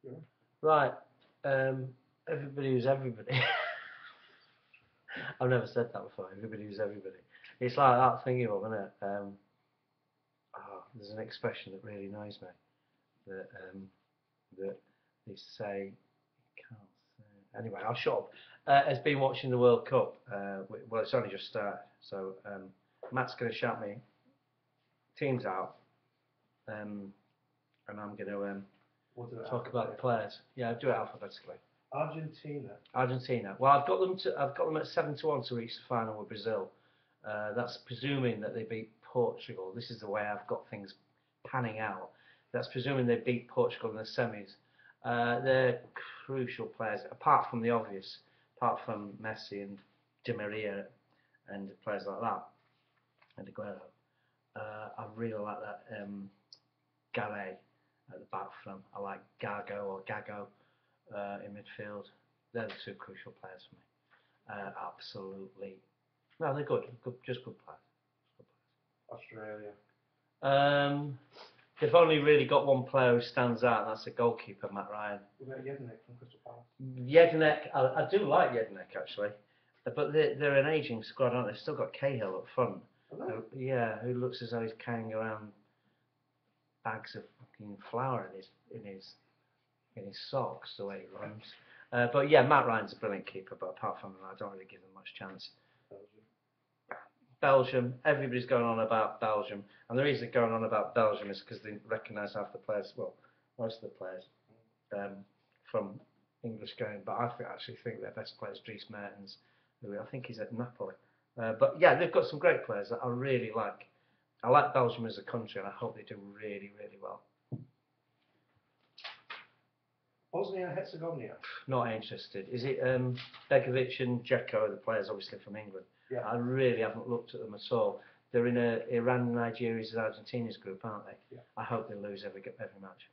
Yeah. Right. Everybody who's everybody. I've never said that before. Everybody who's everybody. It's like that thingy of, isn't it? There's an expression that really annoys me. That they say. Can't say. Anyway, I'll shut up. Has been watching the World Cup. Well, it's only just started, so Matt's going to shout me teams out, and I'm going to talk about the players. Yeah, I'll do it alphabetically. Argentina. Well, I've got them at 7-1 to reach the final with Brazil. That's presuming that they beat Portugal. This is the way I've got things panning out. That's presuming they beat Portugal in the semis. They're crucial players, apart from the obvious, apart from Messi and Di Maria and players like that, and Aguero. I really like that Garay at the back from. I like Gago or Gago in midfield. They're the two crucial players for me. Absolutely. No, they're good. Just good players. Australia. They've only really got one player who stands out, and that's the goalkeeper, Matt Ryan. What about Jedinek from Crystal Palace? Jedinek, I do like Jedinek actually, but they're an ageing squad, aren't they? They've still got Cahill up front. Who looks as though he's carrying around bags of fucking flour in his socks the way he runs. But yeah, Matt Ryan's a brilliant keeper, but apart from that, I don't really give them much chance. Belgium, everybody's going on about Belgium, and the reason they're going on about Belgium is because they recognise half the players, well, most of the players from English game, but I actually think their best player is Dries Mertens, who I think is at Napoli. But yeah, they've got some great players that I really like. I like Belgium as a country, and I hope they do really, really well. Bosnia and Herzegovina. Not interested. Is it Begovic and Dzeko, the players obviously from England? Yeah. I really haven't looked at them at all. They're in Iran, Nigeria's, and Argentina's group, aren't they? Yeah. I hope they lose every match.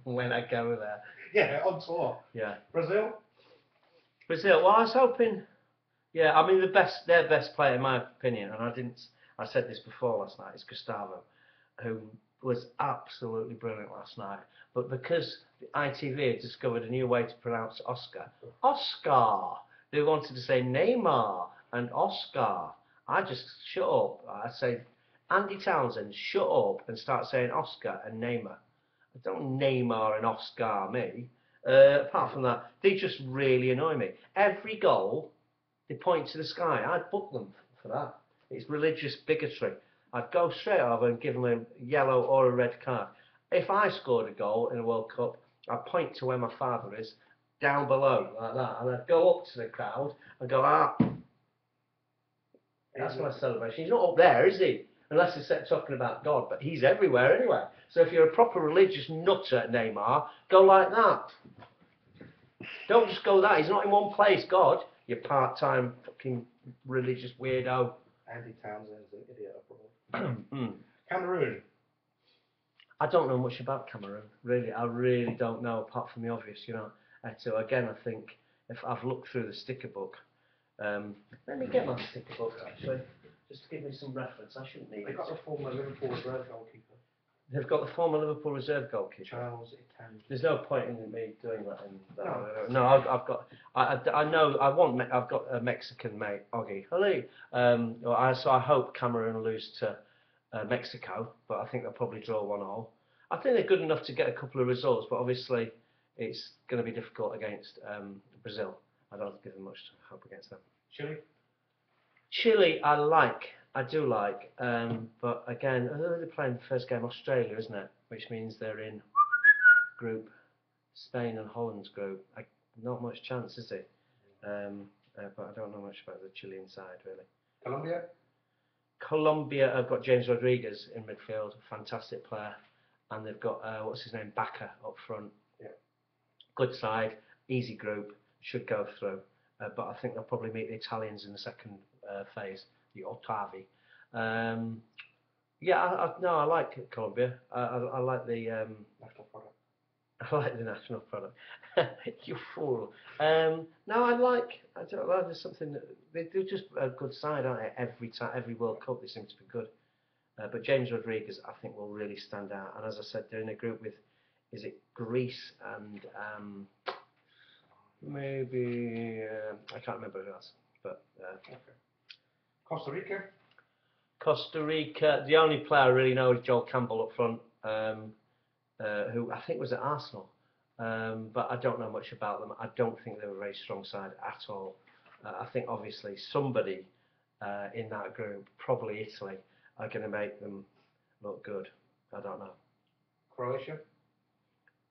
When I go there. Yeah, on tour. Yeah. Brazil. Well, I was hoping. Yeah, I mean their best player, in my opinion, and I said this before last night, is Gustavo, who was absolutely brilliant last night. But because the ITV had discovered a new way to pronounce Oscar, they wanted to say Neymar and Oscar. I just shut up. I say, Andy Townsend, shut up and start saying Oscar and Neymar. I don't Neymar and Oscar me. Apart from that, they just really annoy me. Every goal, they point to the sky. I'd book them for that. It's religious bigotry. I'd go straight over and give them a yellow or a red card. If I scored a goal in a World Cup, I'd point to where my father is, down below, like that, and I'd go up to the crowd and go, that's my celebration. He's not up there, is he? Unless they're talking about God, but he's everywhere anyway. So if you're a proper religious nutter, Neymar, go like that. Don't just go that. He's not in one place, God. You part-time fucking religious weirdo. Andy Townsend's an idiot abroad. Cameroon. I don't know much about Cameroon, really. I really don't know, apart from the obvious, So again, I think if I've looked through the sticker book, let me get my sticker book actually, just to give me some reference. I shouldn't need it. They've got the former Liverpool reserve goalkeeper. They've got the former Liverpool reserve goalkeeper. Charles Heaton. There's no point in me doing that. No, I've got. I know. I've got a Mexican mate, Oggy. Hello. So I hope Cameroon lose to Mexico, but I think they'll probably draw 1-1. I think they're good enough to get a couple of results, but obviously it's going to be difficult against Brazil. I don't give them much hope against them. Chile, I do like, but again, they're playing the first game Australia, isn't it? Which means they're in group Spain and Holland's group. Not much chance, is it? But I don't know much about the Chilean side really. Colombia have got James Rodriguez in midfield, fantastic player, and they've got what's his name, Baca up front. Yeah. Good side, easy group, should go through. But I think they'll probably meet the Italians in the second phase, the Ottavi. I like Colombia. I like the national product. I like the national product. You fool. No, I don't know. There's something that they're just a good side, aren't they? Every World Cup they seem to be good. But James Rodriguez, I think, will really stand out. And as I said, they're in a group with, is it Greece and maybe I can't remember who else. But Okay. Costa Rica. Costa Rica. The only player I really know is Joel Campbell up front, who I think was at Arsenal. But I don't know much about them. I don't think they're a very strong side at all. I think obviously somebody in that group, probably Italy, are going to make them look good. I don't know. Croatia.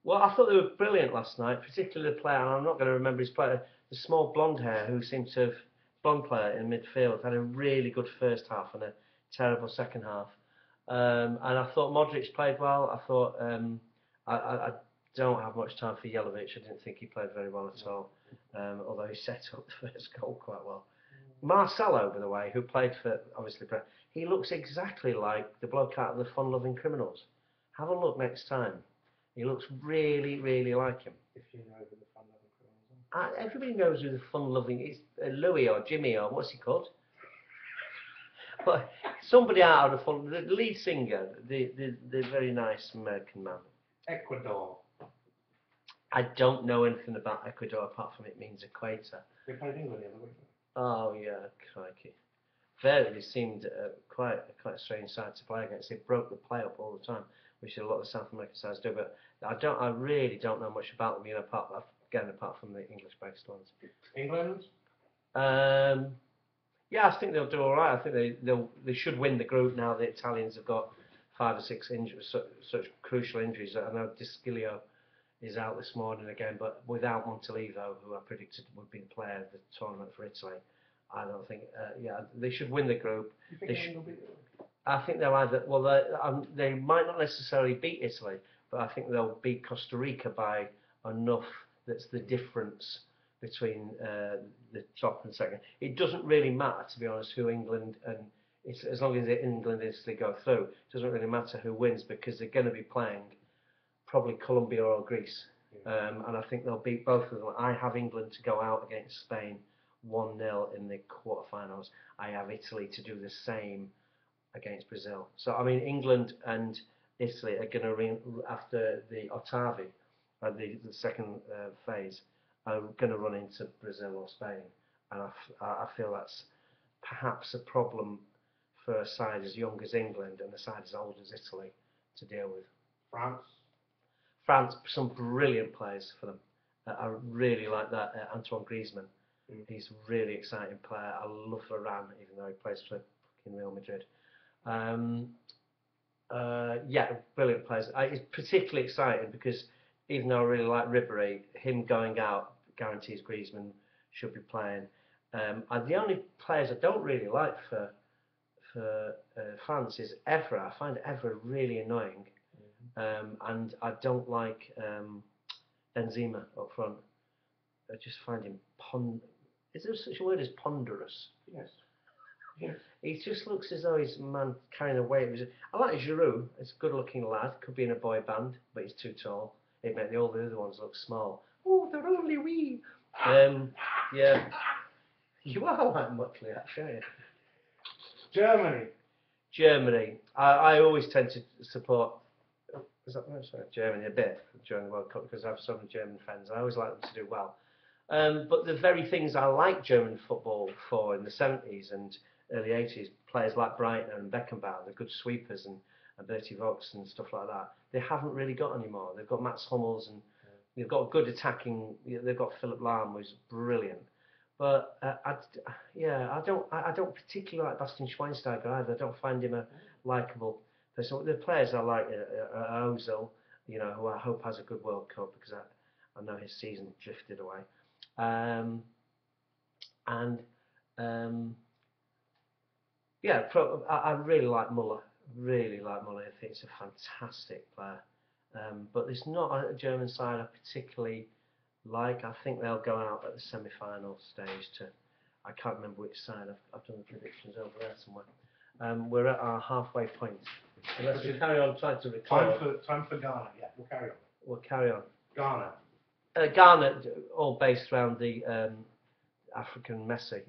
Well, I thought they were brilliant last night, particularly the player, and I'm not going to remember his player, the small blonde hair who seemed to have, blonde player in midfield, had a really good first half and a terrible second half. And I thought Modric played well. I thought, I don't have much time for Jelavic. I didn't think he played very well at all, although he set up the first goal quite well. Marcelo, by the way, who played for, obviously, he looks exactly like the bloke out of the Fun-Loving Criminals. Have a look next time. He looks really, really like him. If you know who the Fun-Loving Criminals are. Everybody knows who the Fun-Loving is. Louis or Jimmy or what's he called? But somebody out of the Fun, the lead singer, the very nice American man. Ecuador. I don't know anything about Ecuador apart from it means equator. They played England the other week. Oh yeah, crikey. They seemed quite a strange side to play against. They broke the play up all the time, which a lot of the South American sides do. But I really don't know much about them, apart from the English-based ones. England. Yeah, I think they'll do all right. I think they should win the group now. The Italians have got 5 or 6 injuries, such crucial injuries. I know Discilio is out this morning again, but without Montalivo, who I predicted would be the player of the tournament for Italy, I don't think. They should win the group. You think England will beat them? I think they'll either. Well, they might not necessarily beat Italy, but I think they'll beat Costa Rica by enough. That's the difference between the top and second. It doesn't really matter, to be honest, who England and as long as England and Italy go through, it doesn't really matter who wins because they're going to be playing probably Colombia or Greece, and I think they'll beat both of them. I have England to go out against Spain 1-0 in the quarterfinals. I have Italy to do the same against Brazil. So I mean, England and Italy are going to ring after the Ottavi, the second phase, are going to run into Brazil or Spain, and I feel that's perhaps a problem for a side as young as England and a side as old as Italy to deal with. France, some brilliant players for them. I really like that Antoine Griezmann. He's a really exciting player. I love Varane, even though he plays for Real Madrid. Yeah, brilliant players. It's particularly exciting because even though I really like Ribéry, him going out guarantees Griezmann should be playing. The only players I don't really like for France is Evra. I find Evra really annoying. And I don't like Benzema up front. I just find him is there such a word as ponderous? Yes. Yes. He just looks as though he's a man carrying a weight. I like Giroud. It's a good-looking lad. Could be in a boy band, but he's too tall. It makes all the other ones look small. Oh, they're only wee. Yeah. You are like Muttley, actually. Germany. I always tend to support. Germany a bit during the World Cup because I have so many German friends. I always like them to do well. But the very things I like German football for in the 70s and early 80s, players like Breitner and Beckenbauer, the good sweepers and Bertie Vogts and stuff like that, they haven't really got anymore. They've got Mats Hummels and they've got good attacking. They've got Philipp Lahm, who's brilliant. But I don't particularly like Bastian Schweinsteiger either. I don't find him a likeable person. The players I like are Ozil, who I hope has a good World Cup because I know his season drifted away. I really like Muller. I think he's a fantastic player. But there's not a German side I particularly like. I think they'll go out at the semi-final stage I can't remember which side. I've done the predictions over there somewhere. We're at our halfway point. So let's just carry on trying to record. Time for Ghana. Yeah, we'll carry on. Ghana. Ghana, all based around the African Messi.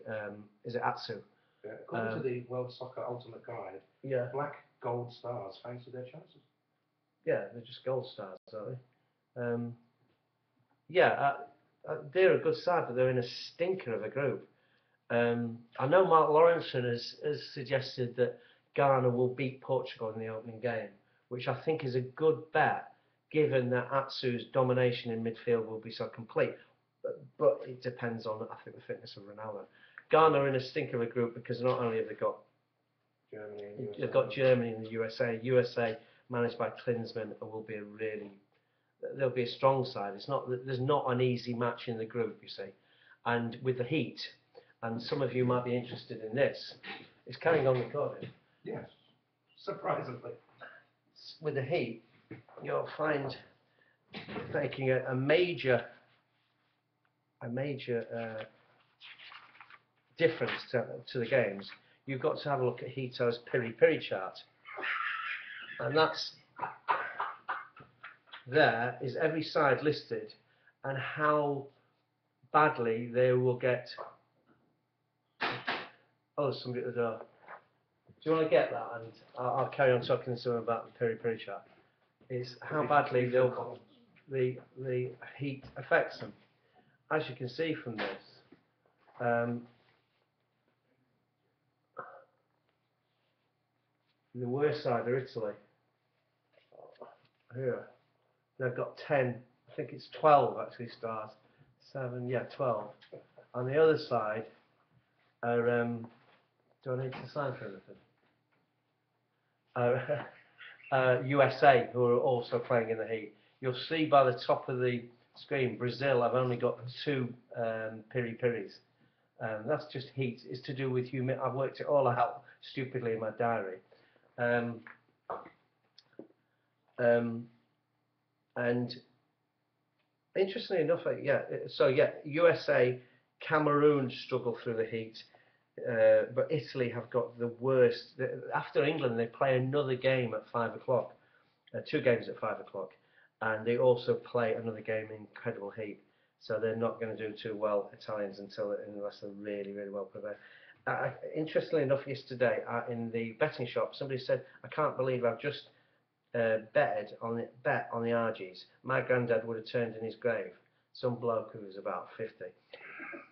Is it Atsu? Yeah, according to the World Soccer Ultimate Guide, yeah. Black gold stars thanks to their chances. Yeah, they're just gold stars, aren't they? Yeah, they're a good side, but they're in a stinker of a group. I know Mark Lawrenson has suggested that Ghana will beat Portugal in the opening game, which I think is a good bet, given that Atsu's domination in midfield will be so complete. But it depends on, I think, the fitness of Ronaldo. Ghana are in a stinker of a group because not only have they got Germany and USA. they've got Germany and the USA. USA managed by Klinsmann will be there'll be a strong side. There's not an easy match in the group, you see, and with the heat. And some of you might be interested in this. It's carrying on recording. Yes, surprisingly. With the heat, you'll find making a major difference to the games. You've got to have a look at Heaton's Piri-piri chart, and there is every side listed and how badly they will get. Oh, there's somebody at the door. Do you want to get that? And I'll carry on talking to someone about the Piri-piri chart. Is how badly the heat affects them. As you can see from this, the worst side are Italy. Here, they've got 10. I think it's 12 actually stars. 7, yeah, 12. On the other side are. Do I need to sign for anything? USA, who are also playing in the heat. You'll see by the top of the screen, Brazil have only got 2 Piri-piris. That's just heat. It's to do with humidity. I've worked it all out stupidly in my diary. And interestingly enough, USA, Cameroon struggle through the heat. But Italy have got the worst. After England, they play another game at 5 o'clock, 2 games at 5 o'clock, and they also play another game in incredible heat. So they're not going to do too well, Italians, unless they're really, really well prepared. Interestingly enough, yesterday in the betting shop, somebody said, "I can't believe I've just bet on the RGs. My granddad would have turned in his grave." Some bloke who was about 50.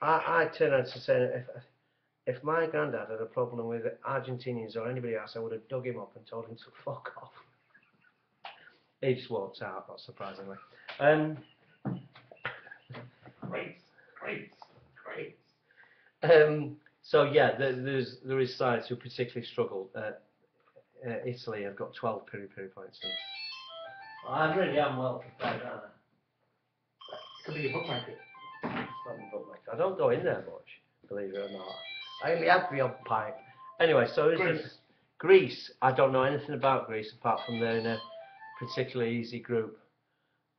I turned around to say, if my granddad had a problem with Argentinians or anybody else, I would have dug him up and told him to fuck off. He just walked out, not surprisingly. Great. So yeah, there is sides who particularly struggle. Italy have got 12 Piri-piri points. I really am well prepared, aren't I? Could be your bookmaker. It's not my bookmaker. I don't go in there much, believe it or not. I only have the odd pint. Anyway, so Greece. I don't know anything about Greece apart from they're in a particularly easy group.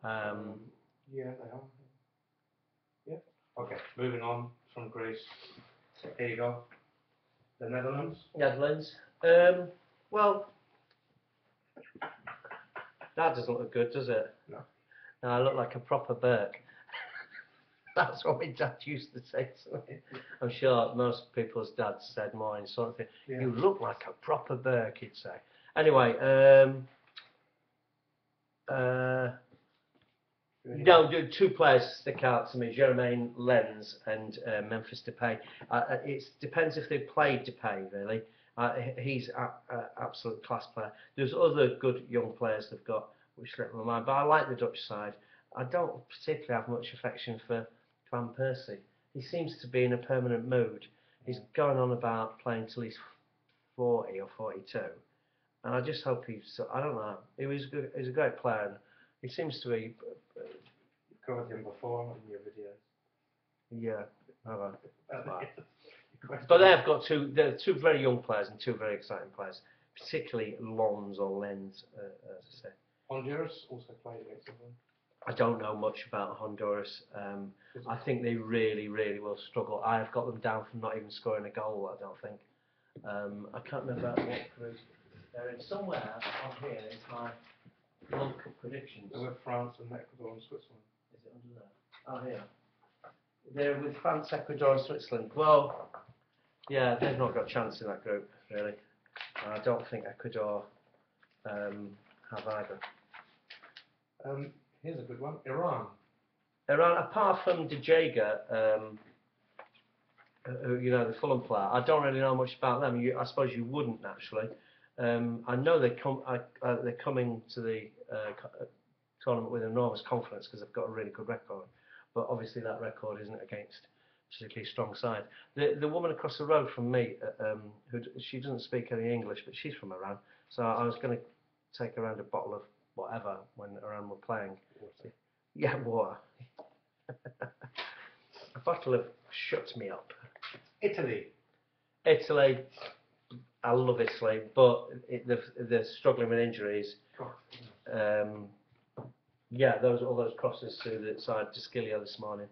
Yeah, they are. Yeah. Okay, moving on from Greece. Here you go. The Netherlands. Netherlands. Well, that doesn't look good, does it? No. No, I look like a proper Burke. That's what my dad used to say to me. I'm sure most people's dads said more in sort of thing. Yeah. You look like a proper Burke, he'd say. Anyway, no, 2 players stick out to me: Jermaine Lens and Memphis Depay. It depends if they played Depay, really. He's an absolute class player. There's other good young players they've got, which slip my mind. But I like the Dutch side. I don't particularly have much affection for Van Persie. He seems to be in a permanent mood. He's going on about playing till he's 40 or 42, and I just hope I don't know. He was good. He's a great player, and he seems to be. You covered him before in your videos. Yeah, but they've got they're 2 very young players and 2 very exciting players, particularly Lens, as I say. Honduras also played against them. I don't know much about Honduras. I think they really, really will struggle. I've got them down from not even scoring a goal, I don't think. I can't remember what group. They're in somewhere on here. It's my World Cup predictions. They're with France and Ecuador and Switzerland. Is it under there? Oh, here. They're with France, Ecuador and Switzerland. Well, yeah, they've not got a chance in that group, really. I don't think Ecuador have either. Here's a good one. Iran. Iran, apart from De Jager, who, you know, the Fulham player, I don't really know much about them. I suppose you wouldn't naturally. I know they're coming to the tournament with enormous confidence because they've got a really good record. But obviously that record isn't against a particularly strong side. The woman across the road from me, she doesn't speak any English, but she's from Iran. So I was going to take around a bottle of whatever when Iran were playing. Water. Yeah, water. A bottle of shut me up. Italy. Italy, I love Italy, but they're struggling with injuries. Yeah, all those crosses to the side to Skilio this morning.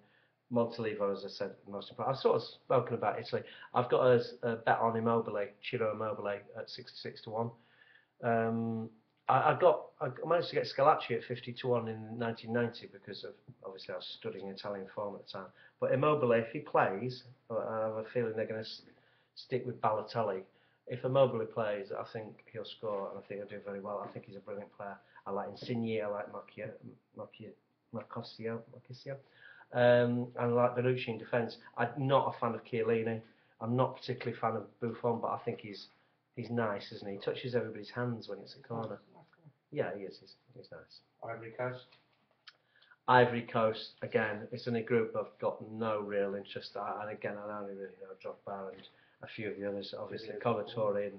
Montalivo, as I said, most important. I've sort of spoken about Italy. I've got a bet on Immobile, Ciro Immobile at 66 to 1. I managed to get Scalacci at 50 to 1 in 1990 because of, obviously I was studying Italian form at the time. But Immobile, if he plays, I have a feeling they're going to stick with Balotelli. If Immobile plays, I think he'll score and I think he'll do very well. I think he's a brilliant player. I like Insigne, I like Marchisio. And I like Bonucci in defence. I'm not a fan of Chiellini. I'm not particularly a fan of Buffon, but I think he's nice, isn't he? He touches everybody's hands when it's a corner. Yeah, he is. He's nice. Ivory Coast. Ivory Coast, again, it's in a group I've got no real interest in. And again, I only really know Drogba and a few of the others, obviously Kolo Touré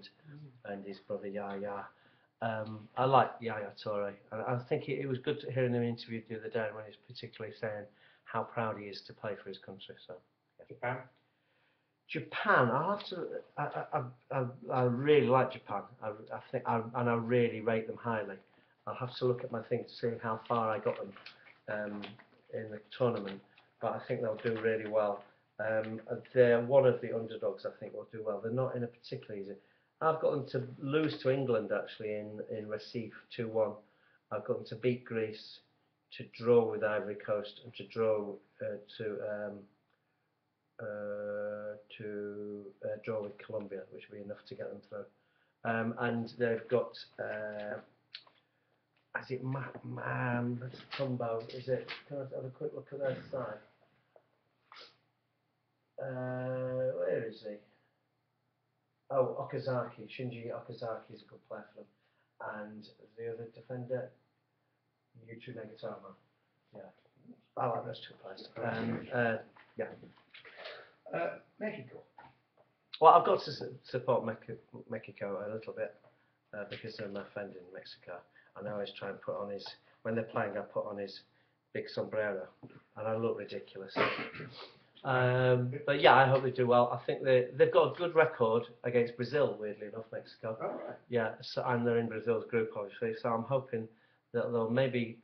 and his brother Yaya. I like Yaya Touré, and I think it was good to hear him interviewed the other day when he's particularly saying how proud he is to play for his country. So, yeah. Japan, I really like Japan. I think, and I really rate them highly. I'll have to look at my thing to see how far I got them in the tournament, but I think they'll do really well. They're one of the underdogs. I think will do well. They're not in a particularly easy. I've got them to lose to England actually in Recife 2-1. I've got them to beat Greece, to draw with Ivory Coast, and to draw draw with Colombia, which will be enough to get them through. And they've got, is it Tumbo? Is it? Can I have a quick look at their side? Where is he? Oh, Okazaki. Shinji Okazaki is a good player for them. And the other defender, Yutu Negatama. Yeah, I like those two players. Yeah. Mexico. Well, I've got to support Mexico a little bit because they're my friend in Mexico. And I always try and put on his, when they're playing, I put on his big sombrero, and I look ridiculous. But yeah, I hope they do well. I think they've got a good record against Brazil, weirdly enough, Mexico. Oh, right. Yeah, so, and they're in Brazil's group, obviously. So I'm hoping that they'll maybe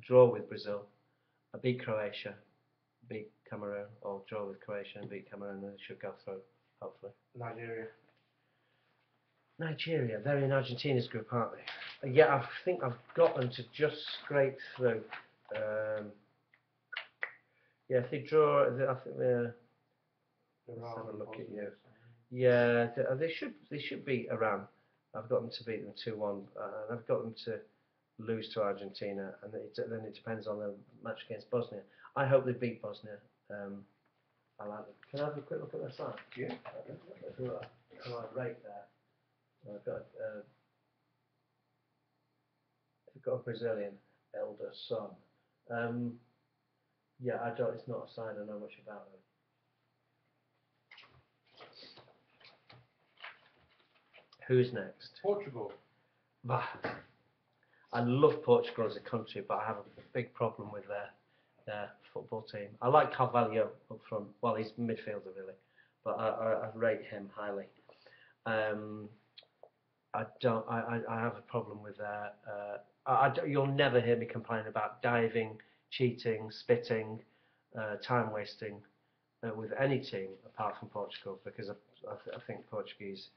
draw with Brazil, beat Croatia, beat Cameroon, or draw with Croatia and beat Cameroon, and they should go through, hopefully. Nigeria, they're in Argentina's group, aren't they? Yeah, I think I've got them to just scrape through. Yeah, if they draw, I think they're. Let's have a look at you. Yeah, they should beat Iran. I've got them to beat them 2-1, and I've got them to lose to Argentina, and then it depends on the match against Bosnia. I hope they beat Bosnia. I like them. Can I have a quick look at their side? Yeah. Who I rate there? I've got I've got a Brazilian elder son. Yeah, it's not a side I know much about them. Who's next? Portugal. I love Portugal as a country, but I have a big problem with their football team. I like Carvalho up front. Well, he's midfielder really, but I rate him highly. I have a problem with their. You'll never hear me complain about diving, cheating, spitting, time wasting with any team apart from Portugal, because I think Portuguese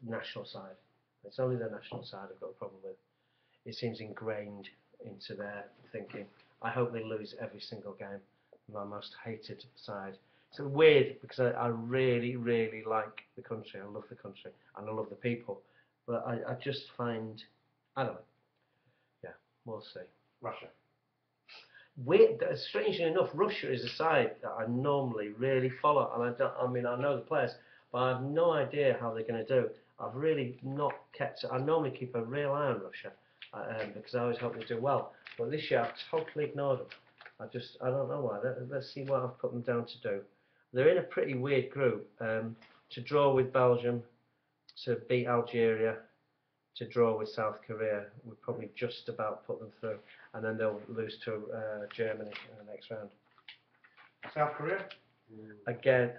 national side. It's only their national side I've got a problem with. It seems ingrained into their thinking. I hope they lose every single game. My most hated side. It's weird because I really, really like the country. I love the country and I love the people. But I just find, I don't know. Yeah, we'll see. Russia. Strangely enough, Russia is a side that I normally really follow, and I mean, I know the players, but I have no idea how they're going to do. I've really not kept. I normally keep a real eye on Russia because I always hope they do well. But this year, I've totally ignored them. I don't know why. Let's see what I've put them down to do. They're in a pretty weird group. To draw with Belgium, to beat Algeria, to draw with South Korea, we probably just about put them through, and then they'll lose to Germany in the next round. South Korea? Again,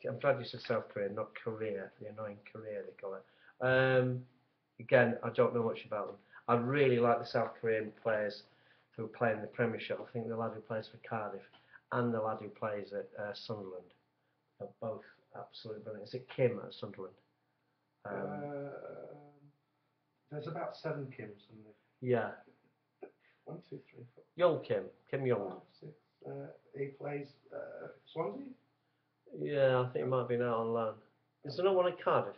I'm glad you said South Korea, not Korea, the annoying Korea they call it. Again, I don't know much about them. I really like the South Korean players who play in the Premiership. I think the lad who plays for Cardiff and the lad who plays at Sunderland are both absolutely brilliant. Is it Kim at Sunderland? There's about 7 Kims in there. Yeah. 1, 2, 3, 4. Young Kim Young. 5, 6. He plays Swansea. Yeah, I think he might have been out on loan. Is there not one at Cardiff?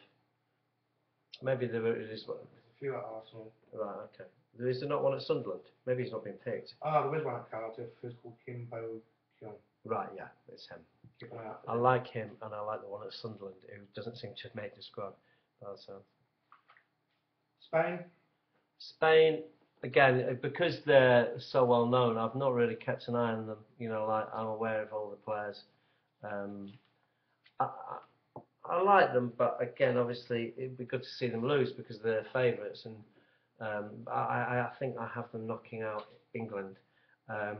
Maybe there is one. There's a few at Arsenal. Right, okay. Is there not one at Sunderland? Maybe he's not been picked. There is one at Cardiff who's called Kim Bo Kyung. Right, yeah, it's him. Keep an eye out for I him. like him, and I like the one at Sunderland who doesn't seem to have made the squad. Spain. Spain, again, because they're so well known, I've not really kept an eye on them. You know, like I'm aware of all the players. I like them, but again, obviously, it'd be good to see them lose because they're favourites, and I think I have them knocking out England. I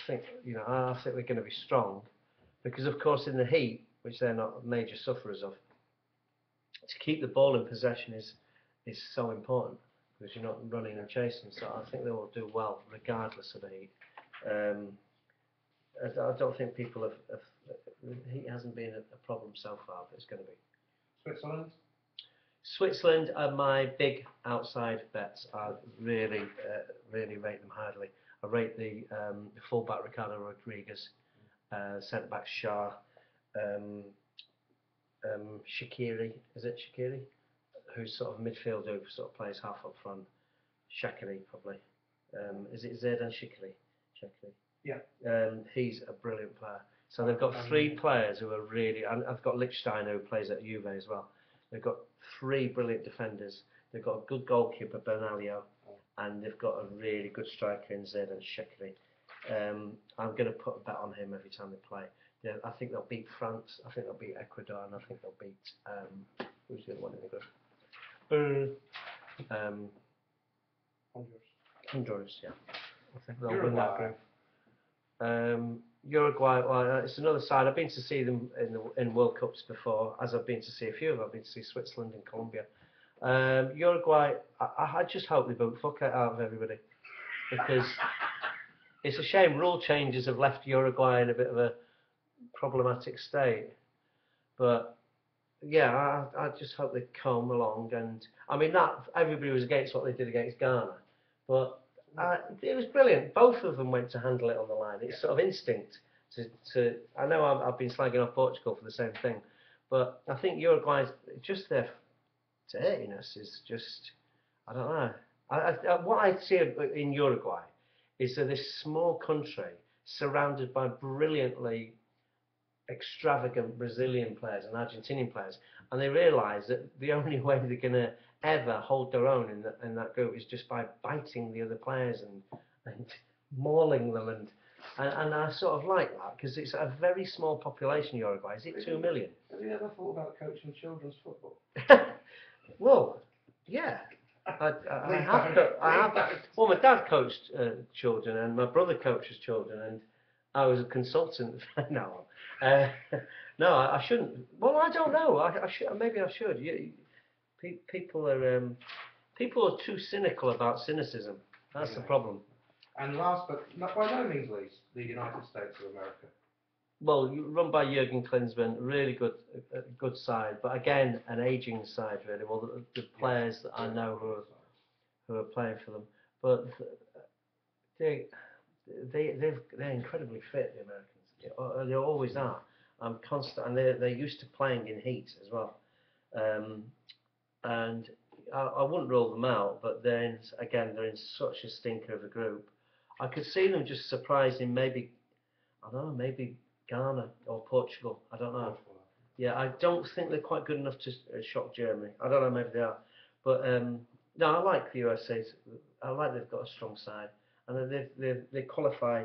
think I think they're going to be strong because, of course, in the heat, which they're not major sufferers of, to keep the ball in possession is so important because you're not running and chasing. So I think they will do well regardless of the heat. I don't think people have the heat hasn't been a problem so far, but it's going to be. Switzerland. Switzerland are my big outside bets. I really rate them highly. I rate the fullback Ricardo Rodriguez, centre back Shah, Shaqiri, is it Shaqiri? Who's sort of midfielder who sort of plays half up front. Shaqiri probably. Is it Zerdan Shaqiri? Shaqiri. Yeah. He's a brilliant player. So they've got 3 players who are really, and I've got Lichtstein who plays at Juve as well. They've got 3 brilliant defenders. They've got a good goalkeeper, Bernalio, and they've got a really good striker in Zerdan Shaqiri. I'm going to put a bet on him every time they play. Yeah, I think they'll beat France. I think they'll beat Ecuador, and I think they'll beat who's the other one in the group? Honduras. Yeah. I think they'll win that group. Uruguay, well, it's another side. I've been to see them in World Cups before, as I've been to see a few of them. I've been to see Switzerland and Colombia. Uruguay, I just hope they boot fuck out of everybody because it's a shame rule changes have left Uruguay in a bit of a problematic state. But yeah, I just hope they come along, and I mean that everybody was against what they did against Ghana, but it was brilliant. Both of them went to handle it on the line. It's sort of instinct to I know I've been slagging off Portugal for the same thing, but I think Uruguay's just their dirtiness is just, I don't know. What I see in Uruguay is that this small country surrounded by brilliantly extravagant Brazilian players and Argentinian players, and they realise that the only way they're going to ever hold their own in that group is just by biting the other players and mauling them, and I sort of like that because it's a very small population, Uruguay. Is it 2 million? Have you ever thought about coaching children's football? Well, yeah. I have. Well, my dad coached children, and my brother coaches children, and I was a consultant. No, no, I shouldn't. Well, I don't know. I should. Maybe I should. People are too cynical about cynicism. That's the problem. And last but not by no means least, the United States of America. Well, run by Jurgen Klinsmann, really good side, but again, an ageing side really. Well, the players that I know who are playing for them, but they're incredibly fit. The Americans, they always are. I'm constant, and they're used to playing in heat as well. and I wouldn't rule them out, but then again they're in such a stinker of a group. I could see them just surprising, maybe I don't know, maybe Ghana or Portugal. I don't know. Yeah, I don't think they're quite good enough to shock Germany. I don't know, maybe they are, but no, I like the USA. I like they've got a strong side, and they qualify.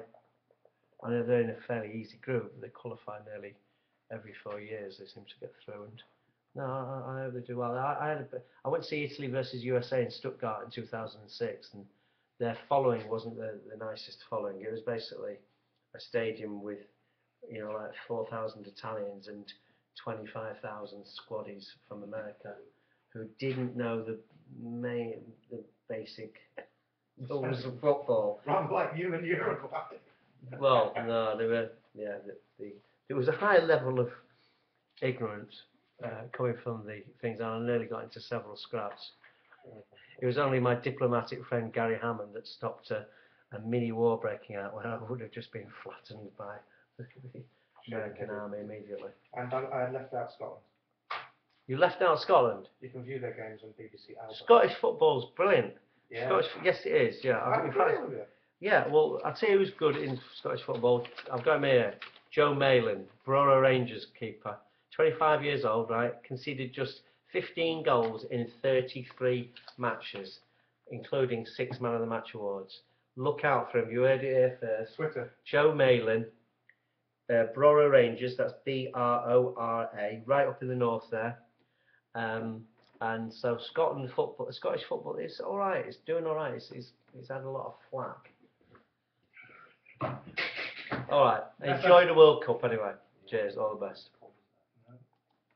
I know they're in a fairly easy group. They qualify nearly every 4 years. They seem to get through, and no, I hope they do well. I went to see Italy versus USA in Stuttgart in 2006, and their following wasn't the nicest following. It was basically a stadium with, like 4,000 Italians and 25,000 squaddies from America who didn't know the basic rules of football. Rather like you in Uruguay. Well, no, they were, yeah, there was a high level of ignorance coming from the things, and I nearly got into several scraps. It was only my diplomatic friend Gary Hammond that stopped a mini war breaking out when I would have just been flattened by the American army immediately. And I left out Scotland. You left out Scotland? You can view their games on BBC Alba. Scottish football's brilliant. Yeah. Yes it is, yeah. In fact, yeah, well, I'll tell you who's good in Scottish football. I've got him here. Joe Malin, Brora Rangers keeper. 25 years old, right? Conceded just 15 goals in 33 matches, including 6 Man of the Match awards. Look out for him. You heard it here first. Twitter. Joe Malin, Brora Rangers. That's Brora, right up in the north there. And so Scottish football is all right. It's doing all right. It's had a lot of flack. All right. Enjoy the World Cup anyway. Cheers. All the best.